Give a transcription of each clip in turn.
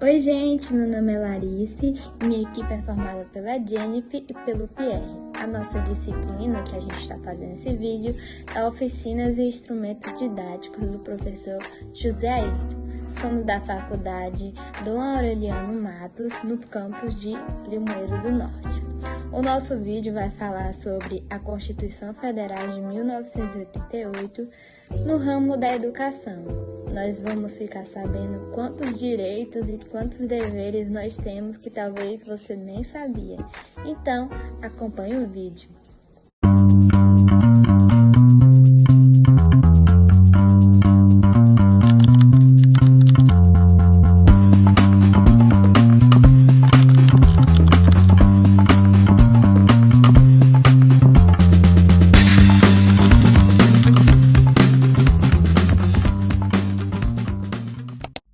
Oi gente, meu nome é Larice e minha equipe é formada pela Jennifer e pelo Pierre. A nossa disciplina que a gente está fazendo esse vídeo é Oficinas e Instrumentos Didáticos do professor José Ayrton. Somos da Faculdade Dom Aureliano Matos, no campus de Limoeiro do Norte. O nosso vídeo vai falar sobre a Constituição Federal de 1988 no ramo da educação. Nós vamos ficar sabendo quantos direitos e quantos deveres nós temos que talvez você nem sabia. Então, acompanhe o vídeo.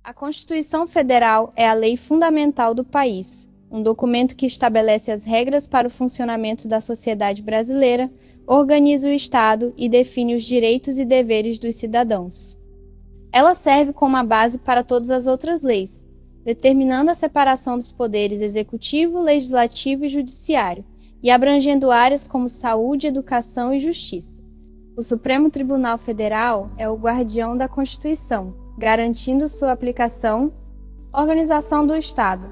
A Constituição Federal é a lei fundamental do país, um documento que estabelece as regras para o funcionamento da sociedade brasileira, organiza o Estado e define os direitos e deveres dos cidadãos. Ela serve como a base para todas as outras leis, determinando a separação dos poderes executivo, legislativo e judiciário, e abrangendo áreas como saúde, educação e justiça. O Supremo Tribunal Federal é o guardião da Constituição, garantindo sua aplicação. Organização do Estado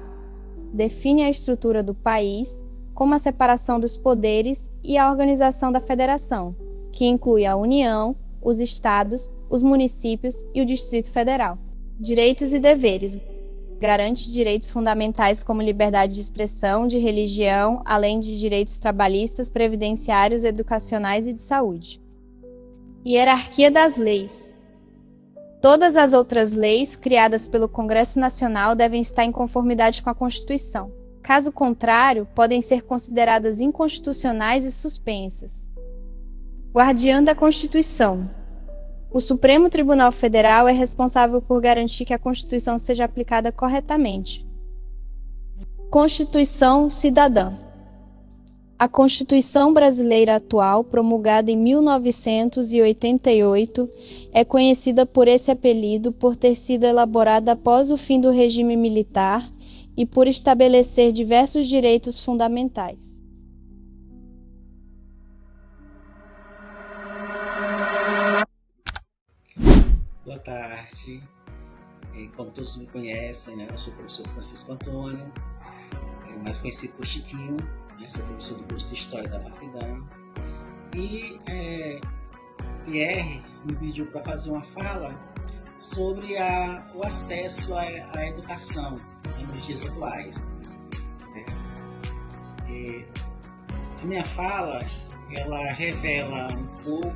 define a estrutura do país, como a separação dos poderes e a organização da federação, que inclui a União, os estados, os municípios e o Distrito Federal. Direitos e deveres. Garante direitos fundamentais como liberdade de expressão, de religião, além de direitos trabalhistas, previdenciários, educacionais e de saúde. Hierarquia das leis. Todas as outras leis criadas pelo Congresso Nacional devem estar em conformidade com a Constituição. Caso contrário, podem ser consideradas inconstitucionais e suspensas. Guardiã da Constituição. O Supremo Tribunal Federal é responsável por garantir que a Constituição seja aplicada corretamente. Constituição Cidadã. A Constituição brasileira atual, promulgada em 1988, é conhecida por esse apelido por ter sido elaborada após o fim do regime militar e por estabelecer diversos direitos fundamentais. Boa tarde, como todos me conhecem, né? Eu sou o professor Francisco Antônio, mais conhecido por Chiquinho. Sou professor do curso de História da Faculdade. E Pierre me pediu para fazer uma fala sobre o acesso à educação nos dias atuais. A minha fala, ela revela um pouco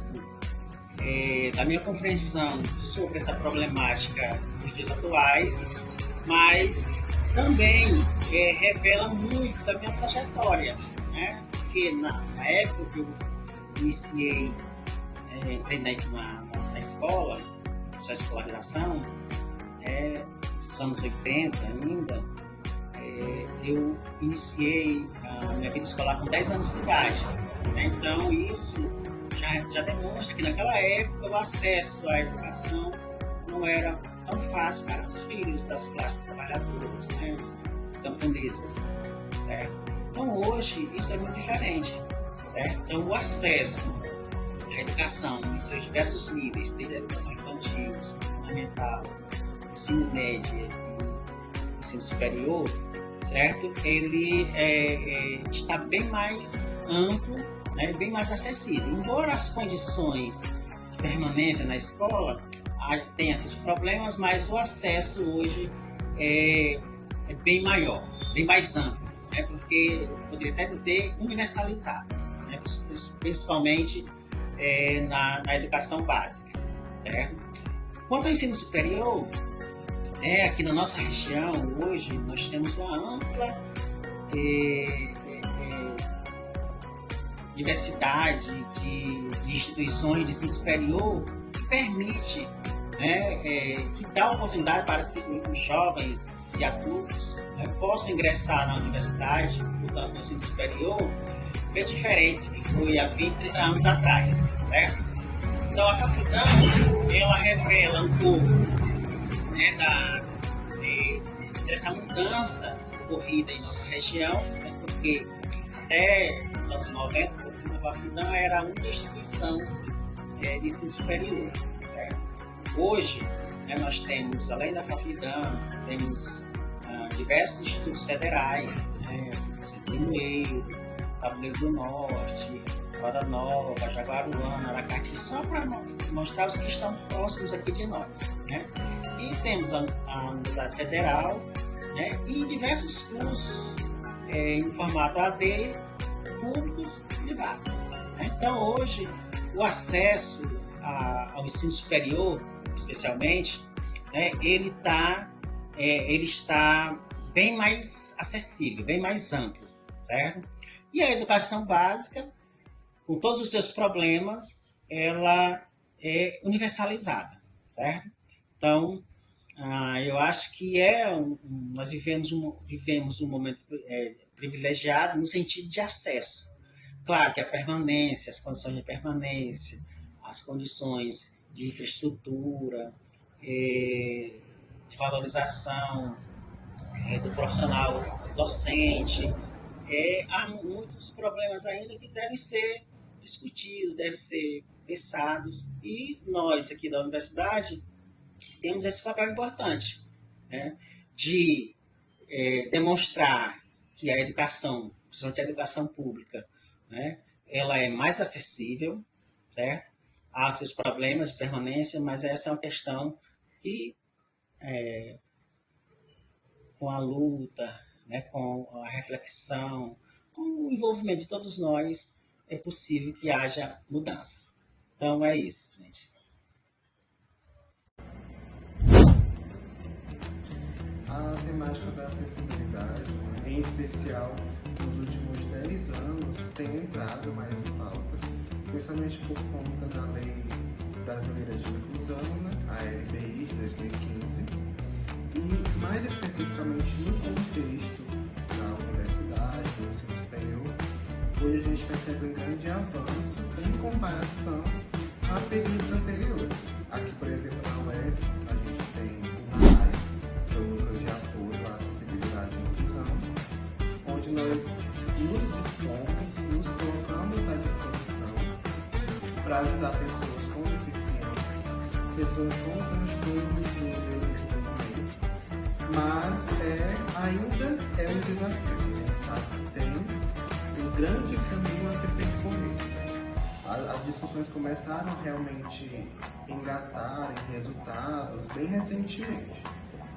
da minha compreensão sobre essa problemática nos dias atuais, mas também revela muito da minha trajetória, né? Porque na época que eu iniciei, entrei na escola, essa escolarização, nos anos 80 ainda, eu iniciei a minha vida escolar com 10 anos de idade, né? Então isso já demonstra que naquela época o acesso à educação não era tão fácil para os filhos das classes trabalhadoras, né, camponesas, certo? Então hoje isso é muito diferente, certo? Então o acesso à educação em seus diversos níveis, desde a educação infantil, ensino fundamental, ensino médio e ensino superior, certo? Ele está bem mais amplo, né, bem mais acessível. Embora as condições de permanência na escola tem esses problemas, mas o acesso hoje é bem maior, bem mais amplo, né? Porque eu poderia até dizer universalizado, né? Principalmente na educação básica, certo? Quanto ao ensino superior, aqui na nossa região hoje nós temos uma ampla diversidade de instituições de ensino superior que permite, que dá oportunidade para que os jovens e adultos possam ingressar na universidade, portanto, no ensino superior, bem diferente do que foi há 20, 30 anos atrás, certo? Então, a faculdade, ela revela um pouco, da dessa mudança ocorrida em nossa região, né, porque até os anos 90, o ensino Fafidam era a única instituição de ensino superior. Né? Hoje, né, nós temos, além da Fafidam, temos diversos institutos federais, né, por exemplo, Limoeiro, Tabuleiro do Norte, Roda Nova, Jaguaruana, Aracati, só para mostrar os que estão próximos aqui de nós. Né? E temos a Universidade Federal, né, e diversos cursos em formato AD, públicos e privados. Né? Então, hoje, o acesso ao ensino superior, especialmente, né, ele está bem mais acessível, bem mais amplo, certo? E a educação básica, com todos os seus problemas, ela é universalizada, certo? Então, eu acho que nós vivemos um momento privilegiado no sentido de acesso. Claro que a permanência, as condições de permanência, as condições de infraestrutura, de valorização do profissional docente, há muitos problemas ainda que devem ser discutidos, devem ser pensados, e nós aqui da universidade temos esse papel importante, né, de demonstrar que a educação, principalmente a educação pública, né, ela é mais acessível, certo? Há seus problemas de permanência, mas essa é uma questão que, com a luta, né, com a reflexão, com o envolvimento de todos nós, é possível que haja mudanças. Então é isso, gente. A temática da acessibilidade, em especial nos últimos 10 anos, tem entrado mais em pauta, principalmente por conta da Lei Brasileira de Inclusão, né, a LBI de 2015, e mais especificamente no contexto da universidade, do ensino superior, hoje a gente percebe um grande avanço em comparação a períodos anteriores. Aqui, por exemplo, na UES, a gente tem o NAI, que é o Núcleo de Apoio à Acessibilidade e Inclusão, onde nós nos dispomos, nos colocamos à disposição para ajudar pessoas com deficiência, pessoas com transtornos de neurodesenvolvimento, mas ainda é um desafio, a gente sabe que tem um grande caminho a ser percorrido. As discussões começaram a realmente engatar em resultados bem recentemente.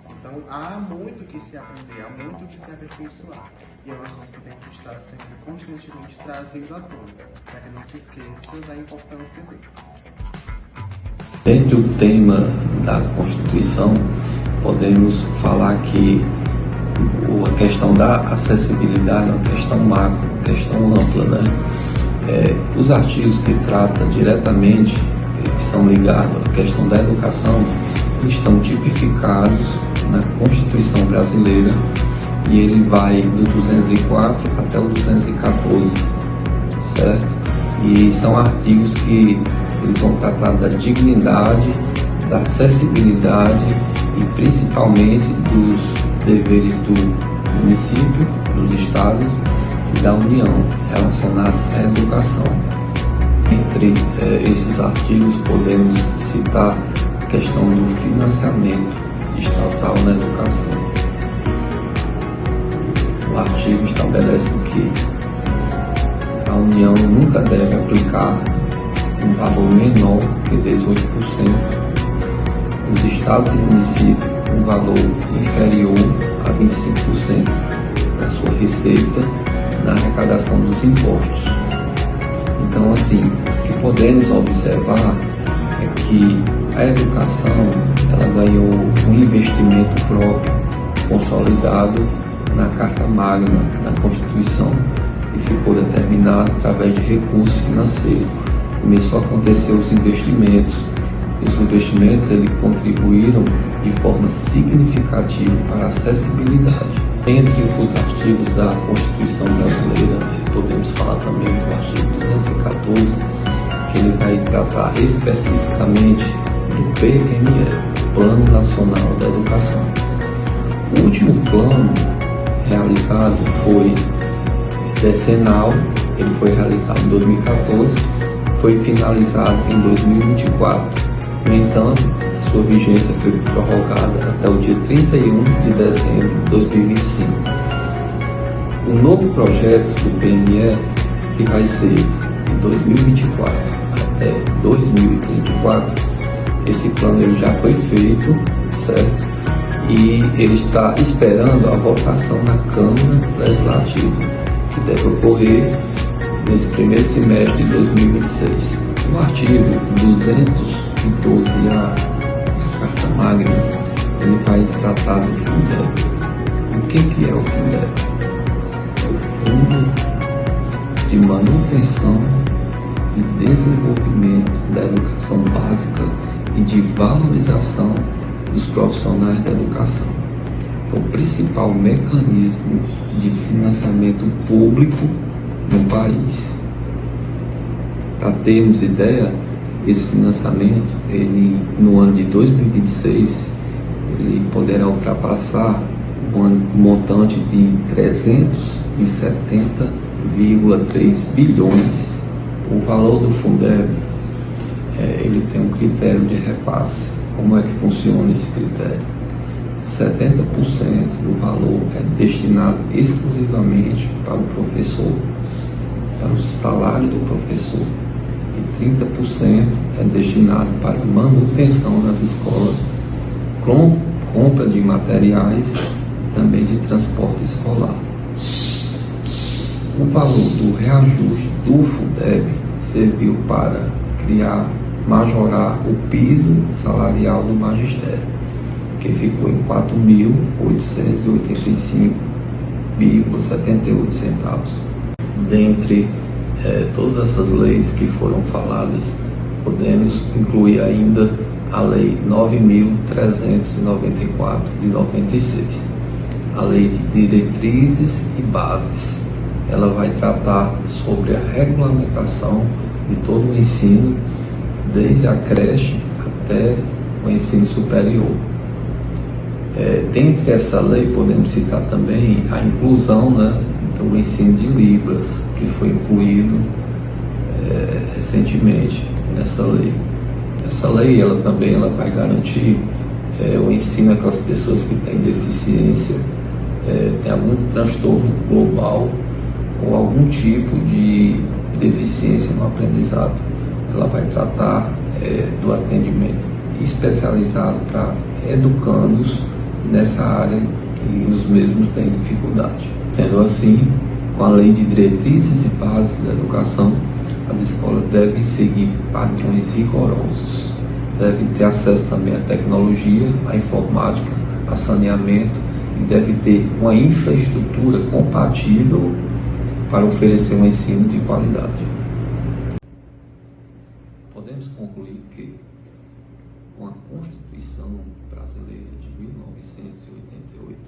Então há muito que se aprender, há muito que se aperfeiçoar. E é um assunto que tem que estar sempre constantemente trazido à tona, para que não se esqueça da importância dele. Dentro do tema da Constituição, podemos falar que a questão da acessibilidade é uma questão macro, uma questão ampla, né? Os artigos que tratam diretamente, que são ligados à questão da educação, estão tipificados na Constituição brasileira, e ele vai do 204 até o 214, certo? E são artigos que eles vão tratar da dignidade, da acessibilidade e principalmente dos deveres do município, dos estados e da União relacionados à educação. Entre esses artigos podemos citar a questão do financiamento estatal na educação. O artigo estabelece que a União nunca deve aplicar um valor menor que 18%, os estados e municípios um valor inferior a 25% da sua receita na arrecadação dos impostos. Então, assim, o que podemos observar é que a educação ela ganhou um investimento próprio, consolidado na Carta Magna, na Constituição, e ficou determinado através de recursos financeiros. Começou a acontecer os investimentos, e os investimentos eles contribuíram de forma significativa para a acessibilidade. Entre os artigos da Constituição brasileira, podemos falar também do artigo 214, que ele vai tratar especificamente do PNE, Plano Nacional da Educação. O último plano realizado foi decenal, ele foi realizado em 2014, foi finalizado em 2024. No entanto, a sua vigência foi prorrogada até o dia 31 de dezembro de 2025. O novo projeto do PME, que vai ser de 2024 até 2034, esse plano ele já foi feito, certo? E ele está esperando a votação na Câmara Legislativa, que deve ocorrer nesse primeiro semestre de 2026. No artigo 212A da Carta Magna, ele vai tratar do Fundeb. O que é o Fundeb? É o Fundo de Manutenção e Desenvolvimento da Educação Básica e de Valorização dos Profissionais da Educação. É o principal mecanismo de financiamento público no país. Para termos ideia, esse financiamento, ele, no ano de 2026, ele poderá ultrapassar um montante de 370,3 bilhões. O valor do Fundeb, ele tem um critério de repasse. Como é que funciona esse critério? 70% do valor é destinado exclusivamente para o professor, para o salário do professor, e 30% é destinado para a manutenção das escolas, compra de materiais e também de transporte escolar. O valor do reajuste do Fundeb serviu para majorar o piso salarial do magistério, que ficou em R$ 4.885,78 centavos. Dentre todas essas leis que foram faladas, podemos incluir ainda a Lei 9.394 de 96, a Lei de Diretrizes e Bases. Ela vai tratar sobre a regulamentação de todo o ensino, desde a creche até o ensino superior. Dentre essa lei, podemos citar também a inclusão, do ensino de Libras, que foi incluído recentemente nessa lei. Essa lei ela vai garantir o ensino àquelas pessoas que têm deficiência, têm algum transtorno global ou algum tipo de deficiência no aprendizado. Ela vai tratar do atendimento especializado para educandos nessa área que os mesmos têm dificuldade. Sendo assim, com a Lei de Diretrizes e Bases da Educação, as escolas devem seguir padrões rigorosos, devem ter acesso também à tecnologia, à informática, a saneamento, e devem ter uma infraestrutura compatível para oferecer um ensino de qualidade. Podemos concluir que, com a Constituição Brasileira de 1988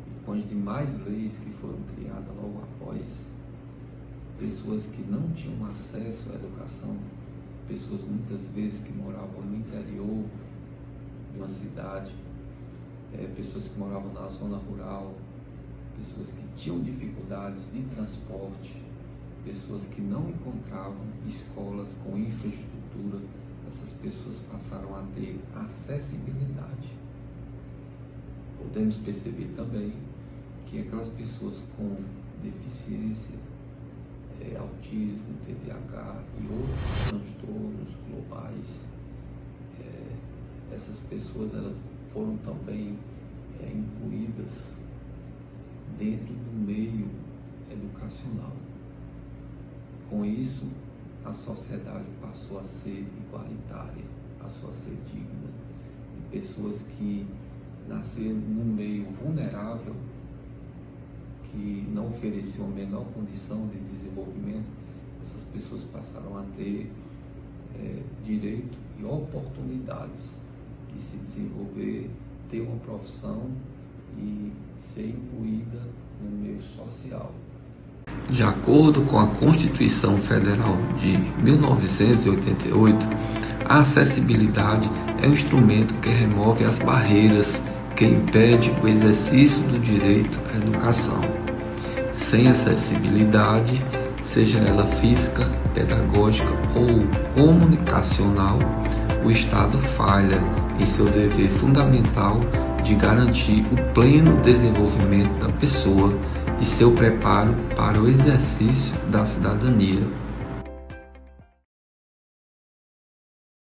e com as demais leis que foram criadas logo após, pessoas que não tinham acesso à educação, pessoas muitas vezes que moravam no interior de uma cidade, pessoas que moravam na zona rural, pessoas que tinham dificuldades de transporte, pessoas que não encontravam escolas com infraestrutura, essas pessoas passaram a ter acessibilidade. Podemos perceber também que aquelas pessoas com deficiência, autismo, TDAH e outros transtornos globais, essas pessoas elas foram também incluídas dentro do meio educacional. Com isso, a sociedade passou a ser igualitária, passou a ser digna. E pessoas que nasceram num meio vulnerável, que não ofereciam a menor condição de desenvolvimento, essas pessoas passaram a ter direito e oportunidades de se desenvolver, ter uma profissão e ser incluída no meio social. De acordo com a Constituição Federal de 1988, a acessibilidade é um instrumento que remove as barreiras que impede o exercício do direito à educação. Sem acessibilidade, seja ela física, pedagógica ou comunicacional, o Estado falha em seu dever fundamental de garantir o pleno desenvolvimento da pessoa e seu preparo para o exercício da cidadania.